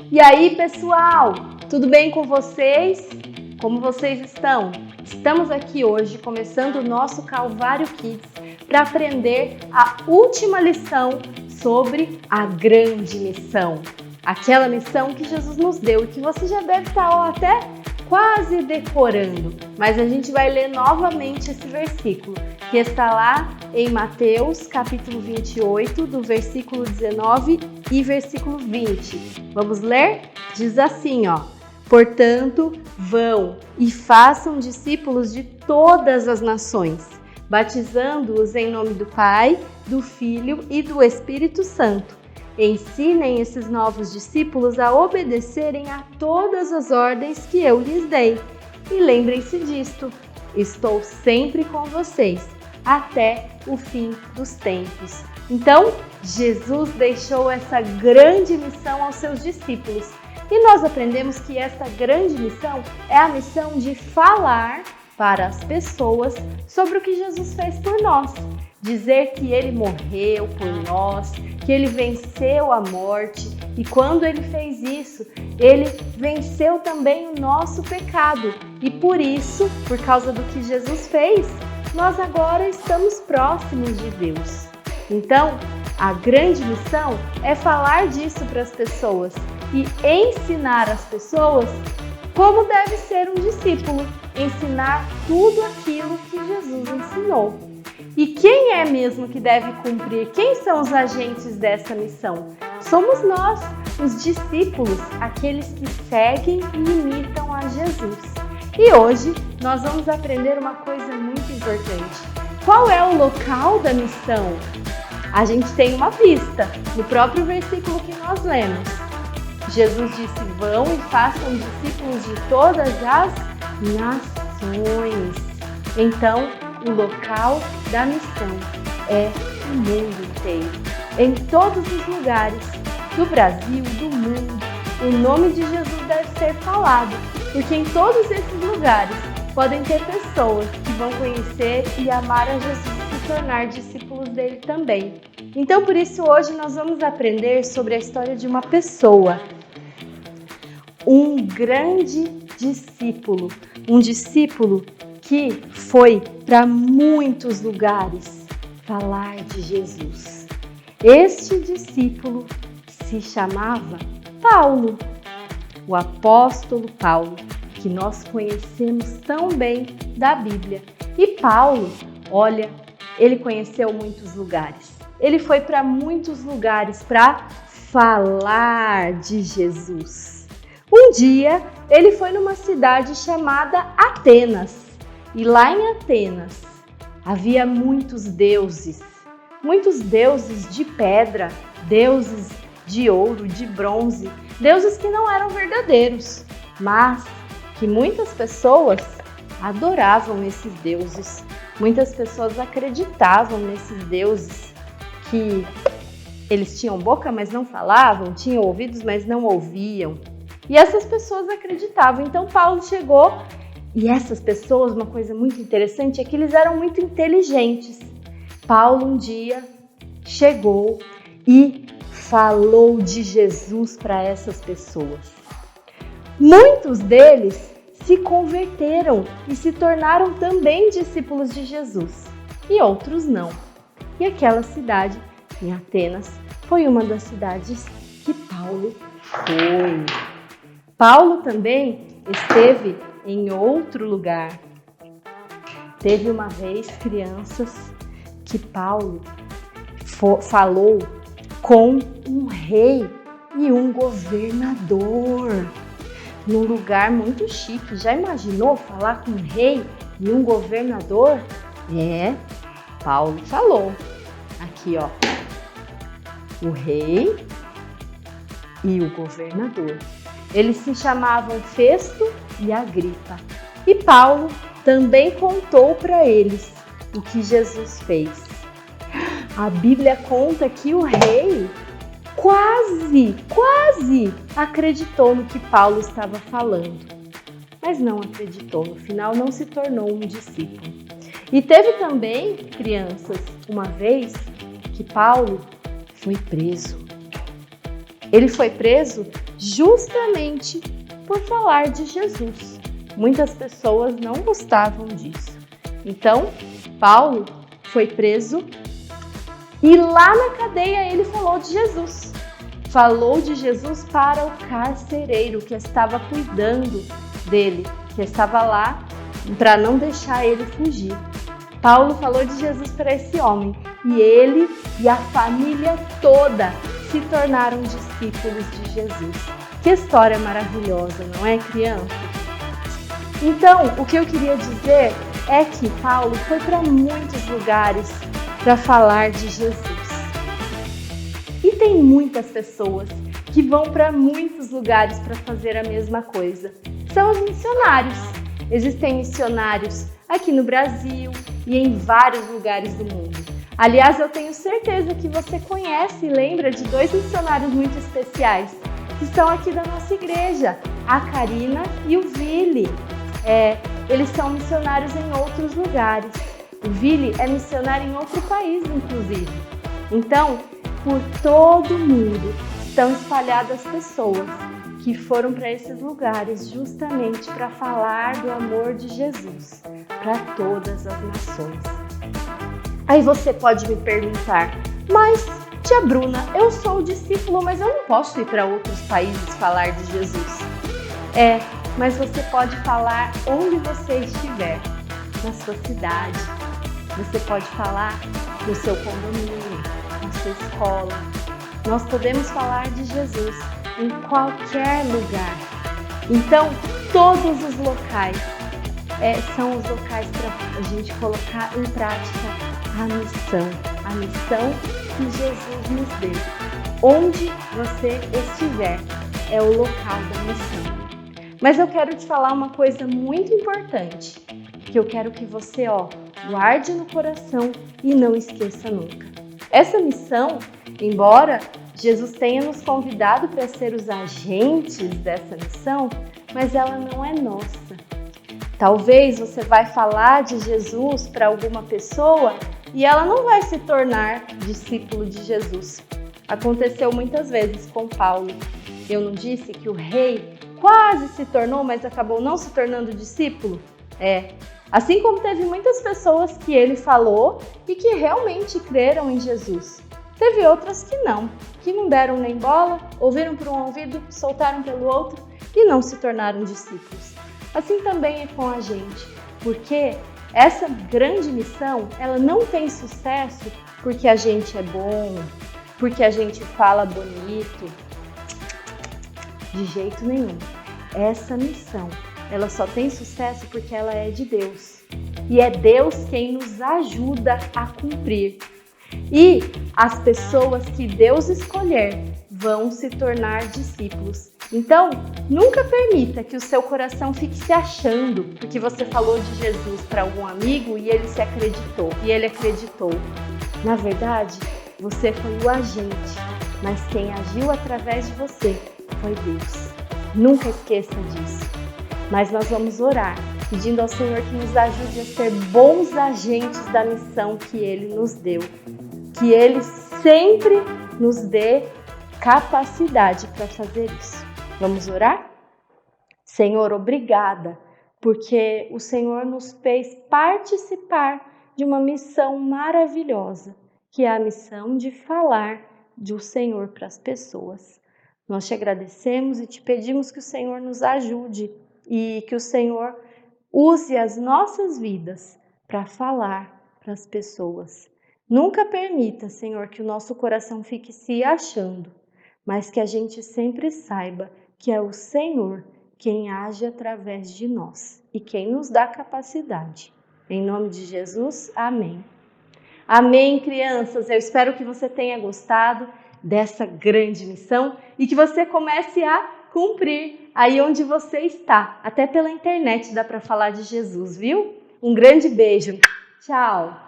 E aí, pessoal, tudo bem com vocês? Como vocês estão? Estamos aqui hoje começando o nosso Calvário Kids para aprender a última lição sobre a grande missão. Aquela missão que Jesus nos deu e que você já deve estar até quase decorando. Mas a gente vai ler novamente esse versículo, que está lá em Mateus, capítulo 28, do versículo 19 e versículo 20. Vamos ler? Diz assim, ó: portanto, vão e façam discípulos de todas as nações, batizando-os em nome do Pai, do Filho e do Espírito Santo. Ensinem esses novos discípulos a obedecerem a todas as ordens que eu lhes dei. E lembrem-se disto, estou sempre com vocês, até o fim dos tempos. Então, Jesus deixou essa grande missão aos seus discípulos. E nós aprendemos que essa grande missão é a missão de falar para as pessoas sobre o que Jesus fez por nós. Dizer que Ele morreu por nós, que Ele venceu a morte. E quando Ele fez isso, Ele venceu também o nosso pecado. E por isso, por causa do que Jesus fez, nós agora estamos próximos de Deus. Então, a grande missão é falar disso para as pessoas e ensinar as pessoas como deve ser um discípulo, ensinar tudo aquilo que Jesus ensinou. E quem é mesmo que deve cumprir? Quem são os agentes dessa missão? Somos nós, os discípulos, aqueles que seguem e imitam a Jesus. E hoje nós vamos aprender uma coisa muito importante. Qual é o local da missão? A gente tem uma pista no próprio versículo que nós lemos. Jesus disse: vão e façam discípulos de todas as nações. Então, o local da missão é o mundo inteiro. Em todos os lugares do Brasil, do mundo, o nome de Jesus deve ser falado, porque em todos esses lugares podem ter pessoas que vão conhecer e amar a Jesus e se tornar discípulos dele também. Então, por isso, hoje nós vamos aprender sobre a história de uma pessoa, um grande discípulo, um discípulo que foi para muitos lugares falar de Jesus. Este discípulo se chamava Paulo, o apóstolo Paulo, que nós conhecemos tão bem da Bíblia. E Paulo, olha, ele conheceu muitos lugares. Ele foi para muitos lugares para falar de Jesus. Um dia, ele foi numa cidade chamada Atenas. E lá em Atenas, havia muitos deuses de pedra, deuses de ouro, de bronze, deuses que não eram verdadeiros, mas que muitas pessoas adoravam esses deuses. Muitas pessoas acreditavam nesses deuses, que eles tinham boca, mas não falavam, tinham ouvidos, mas não ouviam. E essas pessoas acreditavam. Então Paulo chegou, e essas pessoas, uma coisa muito interessante é que eles eram muito inteligentes. Paulo um dia chegou e falou de Jesus para essas pessoas. Muitos deles se converteram e se tornaram também discípulos de Jesus, e outros não. E aquela cidade, em Atenas, foi uma das cidades que Paulo foi. Paulo também esteve em outro lugar. Teve uma vez, crianças, que Paulo falou com um rei e um governador, num lugar muito chique. Já imaginou falar com um rei e um governador? Paulo falou. Aqui, ó, o rei e o governador. Eles se chamavam Festo e Agripa. E Paulo também contou para eles o que Jesus fez. A Bíblia conta que o rei quase acreditou no que Paulo estava falando, mas não acreditou. No final, não se tornou um discípulo. E teve também, crianças, uma vez que Paulo foi preso. Ele foi preso justamente por falar de Jesus. Muitas pessoas não gostavam disso. Então, Paulo foi preso e lá na cadeia ele falou de Jesus. Falou de Jesus para o carcereiro que estava cuidando dele, que estava lá para não deixar ele fugir. Paulo falou de Jesus para esse homem e ele e a família toda se tornaram discípulos de Jesus. Que história maravilhosa, não é, criança? Então, o que eu queria dizer é que Paulo foi para muitos lugares para falar de Jesus. E tem muitas pessoas que vão para muitos lugares para fazer a mesma coisa. São os missionários. Existem missionários aqui no Brasil e em vários lugares do mundo. Aliás, eu tenho certeza que você conhece e lembra de 2 missionários muito especiais que são aqui da nossa igreja, a Karina e o Vili. Eles são missionários em outros lugares. O Vili é missionário em outro país, inclusive. Então, por todo mundo estão espalhadas pessoas que foram para esses lugares justamente para falar do amor de Jesus para todas as nações. Aí você pode me perguntar, mas tia Bruna, eu sou discípulo, mas eu não posso ir para outros países falar de Jesus. Mas você pode falar onde você estiver, na sua cidade. Você pode falar no seu condomínio, na sua escola. Nós podemos falar de Jesus em qualquer lugar. Então, todos os locais são os locais para a gente colocar em prática a missão que Jesus nos deu. Onde você estiver é o local da missão. Mas eu quero te falar uma coisa muito importante, que eu quero que você guarde no coração e não esqueça nunca. Essa missão, embora Jesus tenha nos convidado para ser os agentes dessa missão, mas ela não é nossa. Talvez você vai falar de Jesus para alguma pessoa e ela não vai se tornar discípulo de Jesus. Aconteceu muitas vezes com Paulo. Eu não disse que o rei quase se tornou, mas acabou não se tornando discípulo? Assim como teve muitas pessoas que ele falou e que realmente creram em Jesus. Teve outras que não deram nem bola, ouviram por um ouvido, soltaram pelo outro e não se tornaram discípulos. Assim também é com a gente, porque essa grande missão, ela não tem sucesso porque a gente é bom, porque a gente fala bonito, de jeito nenhum. Essa missão, ela só tem sucesso porque ela é de Deus. E é Deus quem nos ajuda a cumprir. E as pessoas que Deus escolher vão se tornar discípulos. Então, nunca permita que o seu coração fique se achando porque você falou de Jesus para algum amigo e ele acreditou. Na verdade, você foi o agente, mas quem agiu através de você foi Deus. Nunca esqueça disso. Mas nós vamos orar, pedindo ao Senhor que nos ajude a ser bons agentes da missão que Ele nos deu. Que Ele sempre nos dê capacidade para fazer isso. Vamos orar? Senhor, obrigada, porque o Senhor nos fez participar de uma missão maravilhosa, que é a missão de falar do Senhor para as pessoas. Nós te agradecemos e te pedimos que o Senhor nos ajude e que o Senhor use as nossas vidas para falar para as pessoas. Nunca permita, Senhor, que o nosso coração fique se achando, mas que a gente sempre saiba que é o Senhor quem age através de nós e quem nos dá capacidade. Em nome de Jesus, amém. Amém, crianças. Eu espero que você tenha gostado dessa grande missão e que você comece a cumprir aí onde você está. Até pela internet dá para falar de Jesus, viu? Um grande beijo. Tchau.